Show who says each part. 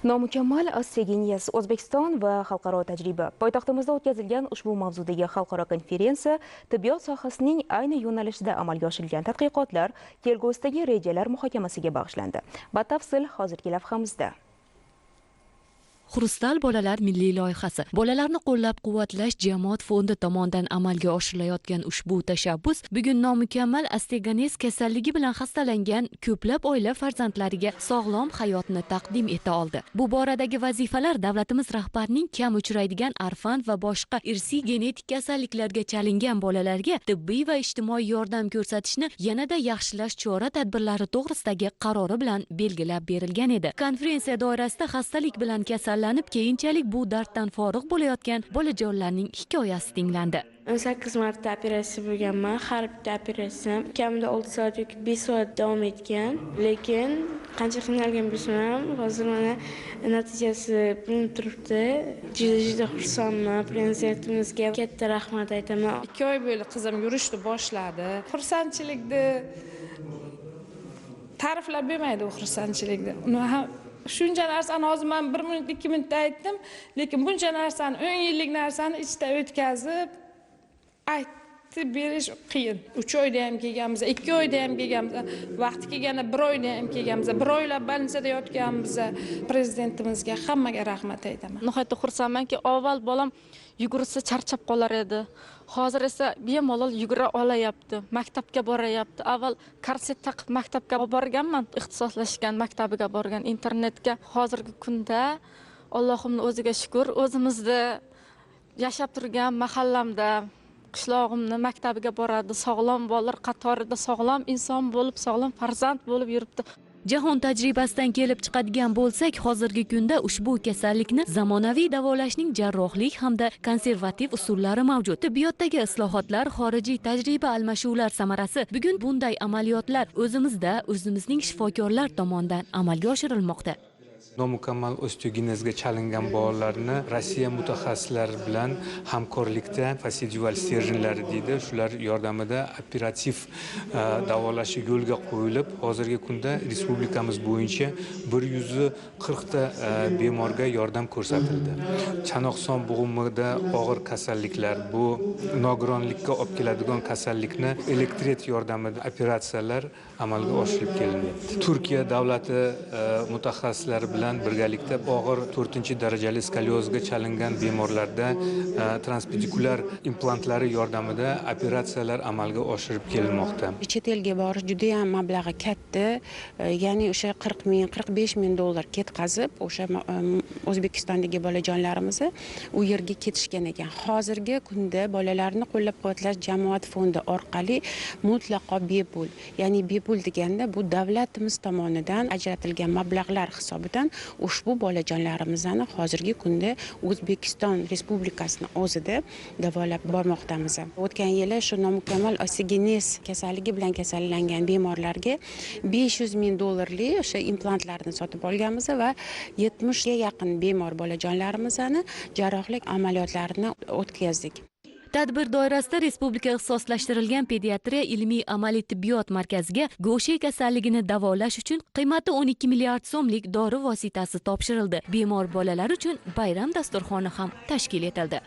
Speaker 1: Nomukammal osteogenesis O'zbekiston va xalqaro tajriba. Poytaxtimizda o'tkazilgan ushbu mavzudagi xalqaro konferensiya tibbiyot sohasining ayni yo'nalishida amalga oshirilgan tadqiqotlar, kelgusidagi rejalar muhokamasiga bag'ishlandi. Batafsil hozirgi lavhamizda.
Speaker 2: Xrustal bolalar milliy loyihasi. Bolalarni qo'llab-quvvatlash jamoat fondi tomonidan amalga oshirilayotgan ushbu tashabbus bugun nomukammal osteogenesis kasalligi bilan xastalangan ko'plab oila farzandlariga sog'lom hayotni taqdim eta oldi. Bu boradagi vazifalar davlatimiz rahbarining kam uchraydigan arfan va boshqa irsiy genetik kasalliklarga chalingan bolalarga tibbiy va ijtimoiy yordam ko'rsatishni yanada yaxshilash chora-tadbirlari to'g'risidagi qarori bilan belgilab berilgan edi. Konferensiya doirasida xastalik bilan keyinchalik bu darddan forig' bo'layotgan bolajonlarning hikoyasi tinglandi.
Speaker 3: 18 marta operatsiya bo'lganman. Har bitta operatsiyam kamida 6 soat yoki 5 soat davom etgan. Lekin qancha qiynalgan bo'lsam ham, hozir mana natijasi bilinib turibdi. Juda xursandman. Prezidentimizga katta rahmat aytaman.
Speaker 4: 2 oy bo'yi qizim yurishni boshladi. Xursandchilikni ta'riflab bermaydi, u xursandchilikni. Uni ham shuncha narsani hozir men 1 minut 2 minutda aytdim, lekin buncha narsani 10 yillik narsani ichda o'tkazib aytib berish qiyin. 3 oyda ham kelganmiz, 2 oyda ham kelganmiz, vaqti kelganda 1 oyda ham kelganmiz, 1 oylab больницada yotganmiz. Prezidentimizga hammaga rahmat aytaman.
Speaker 5: Nihoyatda xursandmanki, avval bolam yugursa charchab qolar edi. Hozir esa bemalol yugura olayapti, maktabga borayapti. Avval korset taqib maktabga borganman, ixtisoslashgan maktabiga borgan, internetga. Hozirgi kunda Allohimning o'ziga shukr, o'zimizda yashab turgan mahallamda qishlog'imni maktabiga boradi, sog'lom bolalar qatorida sog'lom inson bo'lib, sog'lom farzand bo'lib yuribdi.
Speaker 2: Jahon tajribasidan kelib chiqadigan bo'lsak, hozirgi kunda ushbu kasallikni zamonaviy davolashning jarrohlik hamda konservativ usullari mavjud. Tibbiyotdagi islohotlar, xorijiy tajriba almashuvlar samarasi bugun bunday amaliyotlar o'zimizning shifokorlar tomonidan amalga oshirilmoqda.
Speaker 6: Nomukammal osteogenezga chalingan bolalarni Rossiya mutaxassislari bilan hamkorlikda festival stерженlari deydi, shular yordamida operativ davolash yo'lga qo'yilib, hozirgi kunda respublikamiz bo'yicha 140 ta bemorga yordam ko'rsatildi. Chanoq son bo'g'imida og'ir kasalliklar, bu nogironlikka olib keladigan kasallikni elektret yordamida operatsiyalar amalga oshirib kelinyapti. Turkiya davlati mutaxassislari bilan birgalikda og'ir 4-darajali skoliozga chalingan bemorlarda transpedikulyar implantlari yordamida operatsiyalar amalga oshirib kelinmoqda.
Speaker 7: Chet elga borish juda ham mablag'i katta, ya'ni o'sha 40 ming, 45 ming dollar ketkazib, o'sha O'zbekistondagi bolajonlarimizni u yerga ketishgan ekan. Hozirgi kunda bolalarni qo'llab-quvvatlash jamoat fondi orqali mutlaqo bepul, ya'ni bepul deganda bu davlatimiz tomonidan ajratilgan mablag'lar hisobidan ushbu bolajonlarimizni hozirgi kunda O'zbekiston Respublikasining o'zida davolab bormoqdamiz. O'tgan yili shu nomukammal osteogenesis kasalligi bilan kasallangan bemorlarga 500 ming dollarli o'sha implantlarni sotib olganmiz va 70 ga yaqin bemor bolajonlarimizni jarrohlik amaliyotlarini o'tkazdik.
Speaker 2: Tadbir doirasida respublika ixtisoslashtirilgan pediatriya ilmiy amaliy tibbiyot markaziga Gaucher kasalligini davolash uchun qiymati 12 milliard so'mlik dori vositasi topshirildi. Bemor bolalar uchun bayram dasturxoni ham tashkil etildi.